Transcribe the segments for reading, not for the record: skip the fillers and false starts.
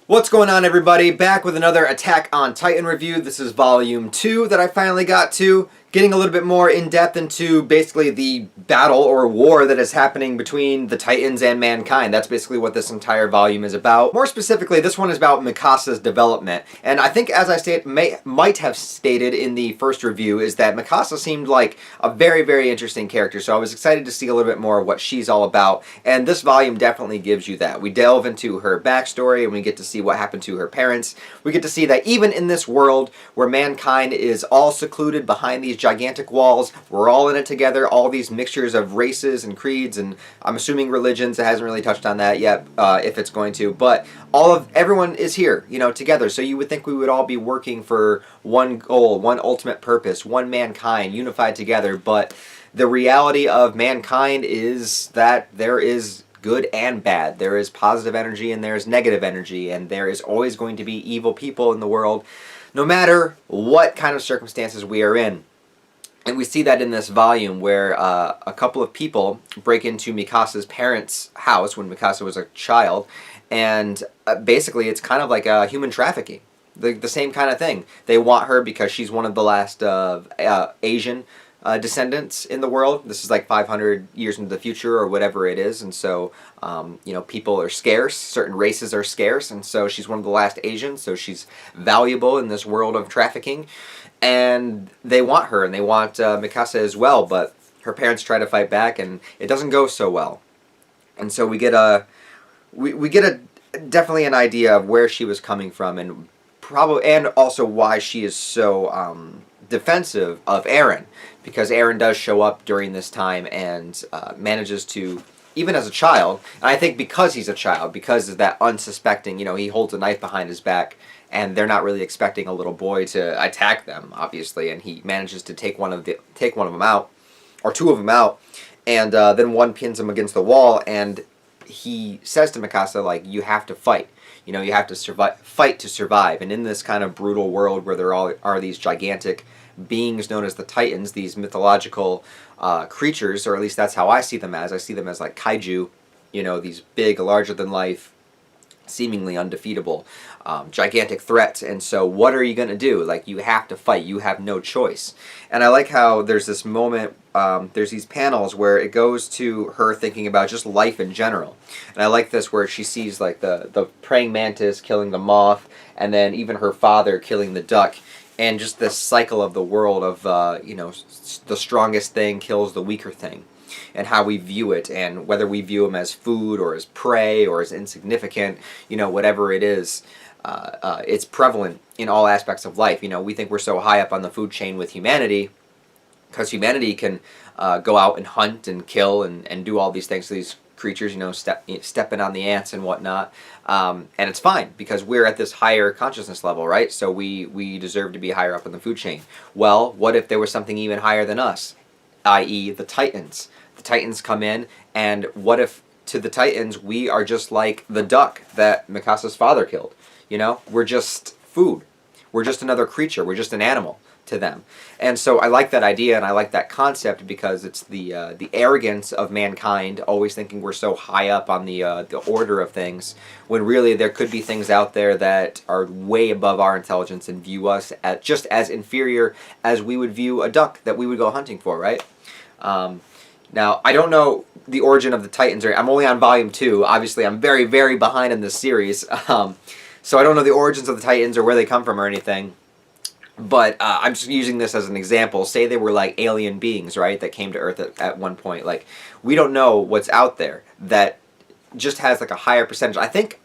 What's going on, everybody? Back with another Attack on Titan review. This is volume 2 that I finally got to. Getting a little bit more in-depth into basically the battle or war that is happening between the Titans and mankind. That's basically what this entire volume is about. More specifically, this one is about Mikasa's development. And I think, as I might have stated in the first review, is that Mikasa seemed like a very, very interesting character. So I was excited to see a little bit more of what she's all about. And this volume definitely gives you that. We delve into her backstory and we get to see what happened to her parents. We get to see that even in this world where mankind is all secluded behind these gigantic walls, we're all in it together, all these mixtures of races and creeds, and I'm assuming religions. It hasn't really touched on that yet, if it's going to, but everyone is here, together. So you would think we would all be working for one goal, one ultimate purpose, one mankind, unified together, but the reality of mankind is that there is good and bad. There is positive energy and there is negative energy, and there is always going to be evil people in the world, no matter what kind of circumstances we are in. And we see that in this volume where a couple of people break into Mikasa's parents' house when Mikasa was a child, and basically it's kind of like human trafficking. The same kind of thing. They want her because she's one of the last Asian descendants in the world. This is like 500 years into the future or whatever it is, and so people are scarce, certain races are scarce, and so she's one of the last Asians, so she's valuable in this world of trafficking, and they want her, and they want Mikasa as well, but her parents try to fight back, and it doesn't go so well. And so we get definitely an idea of where she was coming from, and also why she is so defensive of Eren, because Eren does show up during this time and manages to, even as a child, and I think because he's a child, because of that unsuspecting, he holds a knife behind his back, and they're not really expecting a little boy to attack them, obviously, and he manages to take one of them out, or two of them out, and then one pins him against the wall, and he says to Mikasa, like, you have to fight. You have to fight to survive. And in this kind of brutal world where there are these gigantic beings known as the Titans, these mythological creatures, or at least that's how I see them as. I see them as like kaiju, these big, larger-than-life, seemingly undefeatable, gigantic threats. And so what are you going to do? Like, you have to fight. You have no choice. And I like how there's this moment, there's these panels where it goes to her thinking about just life in general. And I like this where she sees like the praying mantis killing the moth, and then even her father killing the duck, and just this cycle of the world of, the strongest thing kills the weaker thing, and how we view it, and whether we view them as food or as prey or as insignificant, whatever it is, it's prevalent in all aspects of life. We think we're so high up on the food chain with humanity, because humanity can go out and hunt and kill and do all these things to these creatures, stepping on the ants and whatnot, and it's fine because we're at this higher consciousness level, right? So we deserve to be higher up in the food chain. Well, what if there was something even higher than us, i.e. the Titans? The Titans come in, and what if to the Titans we are just like the duck that Mikasa's father killed? We're just food. We're just another creature. We're just an animal to them. And so I like that idea, and I like that concept, because it's the arrogance of mankind, always thinking we're so high up on the order of things, when really there could be things out there that are way above our intelligence and view us as just as inferior as we would view a duck that we would go hunting for, right? Now, I don't know the origin of the Titans. I'm only on volume 2. Obviously, I'm very, very behind in this series. So I don't know the origins of the Titans or where they come from or anything. But I'm just using this as an example. Say they were like alien beings, right, that came to Earth at one point. Like, we don't know what's out there that just has like a higher percentage. I think,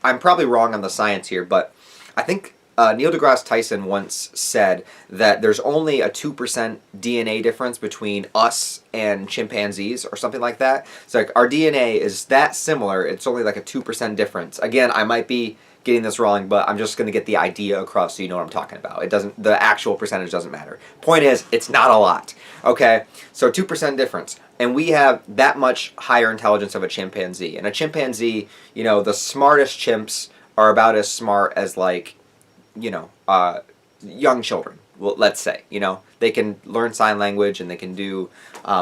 I'm probably wrong on the science here, but I think Neil deGrasse Tyson once said that there's only a 2% DNA difference between us and chimpanzees or something like that. So like our DNA is that similar. It's only like a 2% difference. Again, I might be getting this wrong, but I'm just going to get the idea across so you know what I'm talking about. The actual percentage doesn't matter. Point is, it's not a lot. Okay? So 2% difference. And we have that much higher intelligence of a chimpanzee. And a chimpanzee, the smartest chimps are about as smart as like, young children, well, let's say. They can learn sign language and they can do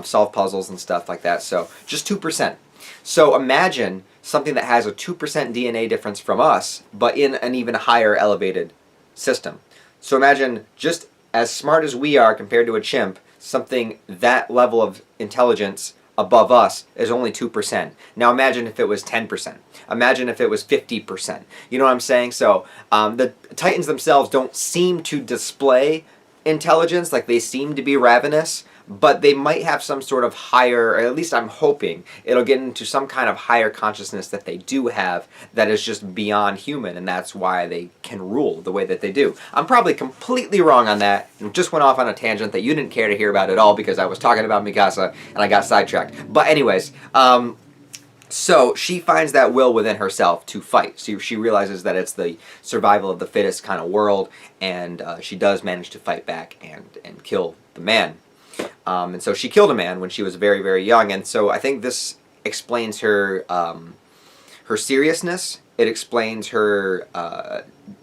solve puzzles and stuff like that. So just 2%. So imagine something that has a 2% DNA difference from us, but in an even higher elevated system. So imagine just as smart as we are compared to a chimp, something that level of intelligence above us is only 2%. Now imagine if it was 10%. Imagine if it was 50%. You know what I'm saying? So the Titans themselves don't seem to display intelligence, like they seem to be ravenous, but they might have some sort of higher, or at least I'm hoping it'll get into some kind of higher consciousness that they do have that is just beyond human, and that's why they can rule the way that they do. I'm probably completely wrong on that, and just went off on a tangent that you didn't care to hear about at all because I was talking about Mikasa and I got sidetracked. But anyways, so she finds that will within herself to fight. So she realizes that it's the survival of the fittest kind of world, and she does manage to fight back and kill the man. And so she killed a man when she was very, very young, and so I think this explains her her seriousness. It explains her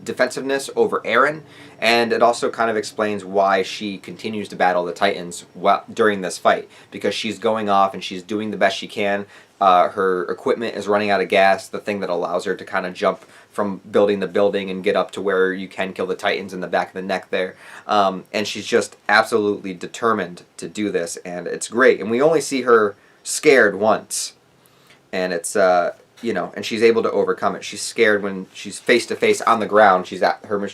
defensiveness over Eren, and it also kind of explains why she continues to battle the Titans during this fight, because she's going off and she's doing the best she can. Her equipment is running out of gas, the thing that allows her to kind of jump from building to building and get up to where you can kill the Titans in the back of the neck there. And she's just absolutely determined to do this, and it's great. And we only see her scared once, and it's you know, and she's able to overcome it. She's scared when she's face to face on the ground. She's at her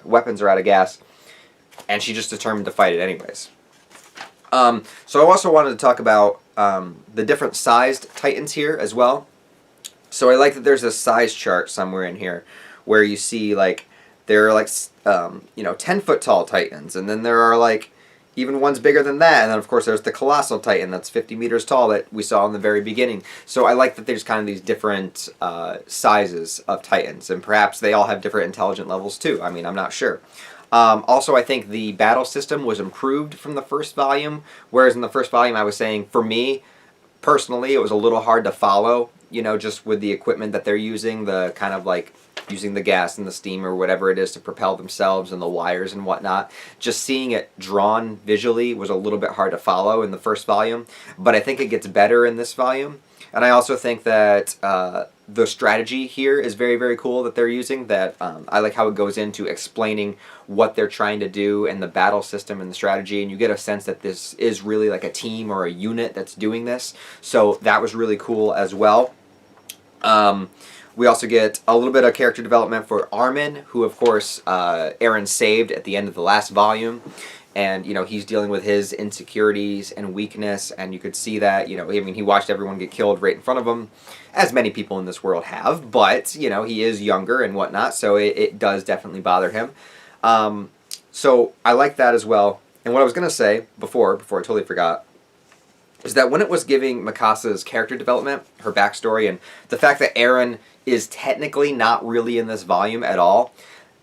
weapons are out of gas, and she's just determined to fight it anyways. So I also wanted to talk about the different sized Titans here as well. So I like that there's a size chart somewhere in here where you see like there are like 10-foot tall Titans, and then there are like even ones bigger than that, and then of course there's the colossal Titan that's 50 meters tall that we saw in the very beginning. So I like that there's kind of these different sizes of Titans, and perhaps they all have different intelligent levels too. I mean, I'm not sure. Also, I think the battle system was improved from the first volume, whereas in the first volume I was saying, for me, personally, it was a little hard to follow, you know, just with the equipment that they're using, the kind of like using the gas and the steam or whatever it is to propel themselves and the wires and whatnot. Just seeing it drawn visually was a little bit hard to follow in the first volume, but I think it gets better in this volume. And I also think that the strategy here is very, very cool that they're using. That I like how it goes into explaining what they're trying to do and the battle system and the strategy, and you get a sense that this is really like a team or a unit that's doing this. So that was really cool as well. We also get a little bit of character development for Armin, who of course Eren saved at the end of the last volume. And, you know, he's dealing with his insecurities and weakness, and you could see that, you know, I mean, he watched everyone get killed right in front of him, as many people in this world have, but, you know, he is younger and whatnot, so it does definitely bother him. So I like that as well. And what I was going to say before I totally forgot, is that when it was giving Mikasa's character development, her backstory, and the fact that Eren is technically not really in this volume at all,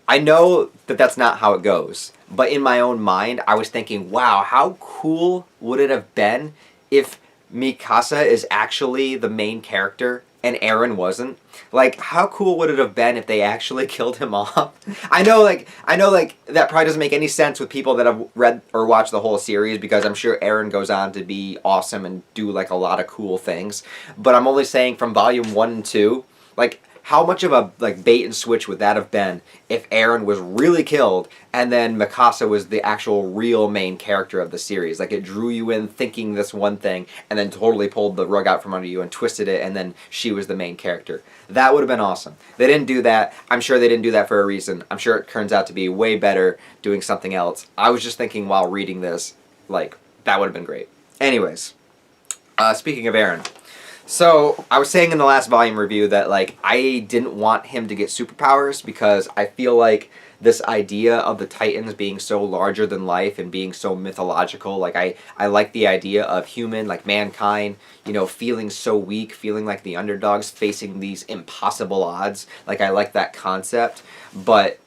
I know that that's not how it goes, but in my own mind, I was thinking, wow, how cool would it have been if Mikasa is actually the main character and Eren wasn't? Like, how cool would it have been if they actually killed him off? I know, like, that probably doesn't make any sense with people that have read or watched the whole series, because I'm sure Eren goes on to be awesome and do, like, a lot of cool things. But I'm only saying from volume 1 and 2, like, how much of a like bait and switch would that have been if Eren was really killed and then Mikasa was the actual real main character of the series? Like, it drew you in thinking this one thing and then totally pulled the rug out from under you and twisted it, and then she was the main character. That would have been awesome. They didn't do that. I'm sure they didn't do that for a reason. I'm sure it turns out to be way better doing something else. I was just thinking while reading this, like, that would have been great. Anyways, speaking of Eren. So, I was saying in the last volume review that, like, I didn't want him to get superpowers because I feel like this idea of the Titans being so larger than life and being so mythological, like, I like the idea of human, like, mankind, you know, feeling so weak, feeling like the underdogs, facing these impossible odds. Like, I like that concept, but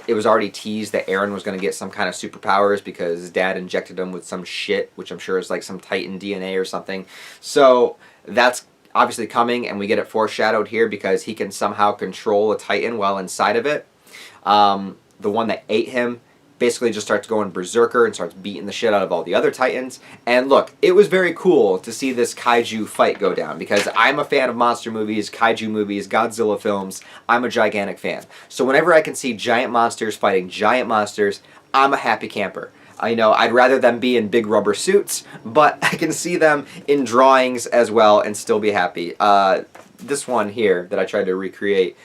it was already teased that Eren was going to get some kind of superpowers because his dad injected him with some shit, which I'm sure is, like, some Titan DNA or something. So that's obviously coming, and we get it foreshadowed here because he can somehow control a Titan while inside of it. The one that ate him basically just starts going berserker and starts beating the shit out of all the other Titans. And look, it was very cool to see this kaiju fight go down, because I'm a fan of monster movies, kaiju movies, Godzilla films. I'm a gigantic fan. So whenever I can see giant monsters fighting giant monsters, I'm a happy camper. I know I'd rather them be in big rubber suits, but I can see them in drawings as well and still be happy. This one here that I tried to recreate,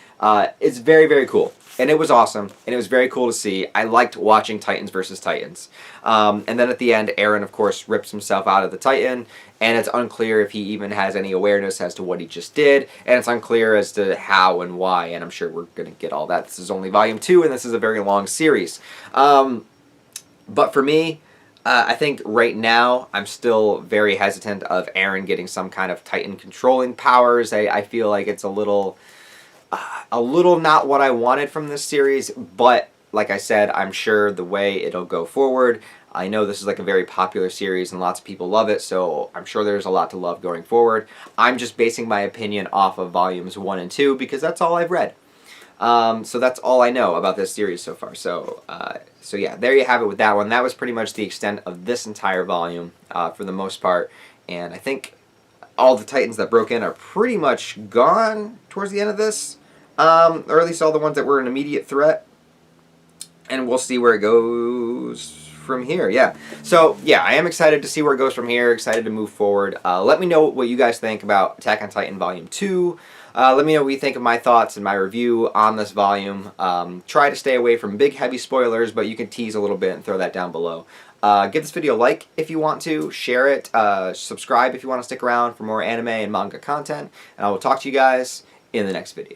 it's very, very cool. And it was awesome, and it was very cool to see. I liked watching Titans versus Titans. And then at the end, Eren, of course, rips himself out of the Titan, and it's unclear if he even has any awareness as to what he just did, and it's unclear as to how and why, and I'm sure we're going to get all that. This is only Volume 2, and this is a very long series. But for me, I think right now I'm still very hesitant of Eren getting some kind of Titan controlling powers. I feel like it's a little not what I wanted from this series, but like I said, I'm sure the way it'll go forward. I know this is like a very popular series and lots of people love it, so I'm sure there's a lot to love going forward. I'm just basing my opinion off of volumes 1 and 2 because that's all I've read. So that's all I know about this series so far. So yeah, there you have it with that one. That was pretty much the extent of this entire volume for the most part, and I think all the Titans that broke in are pretty much gone towards the end of this, or at least all the ones that were an immediate threat, and we'll see where it goes from here. Yeah, so yeah, I am excited to see where it goes from here, excited to move forward. Let me know what you guys think about Attack on Titan Volume 2. Let me know what you think of my thoughts and my review on this volume. Try to stay away from big heavy spoilers, but you can tease a little bit and throw that down below. Give this video a like if you want to, share it, subscribe if you want to stick around for more anime and manga content, and I will talk to you guys in the next video.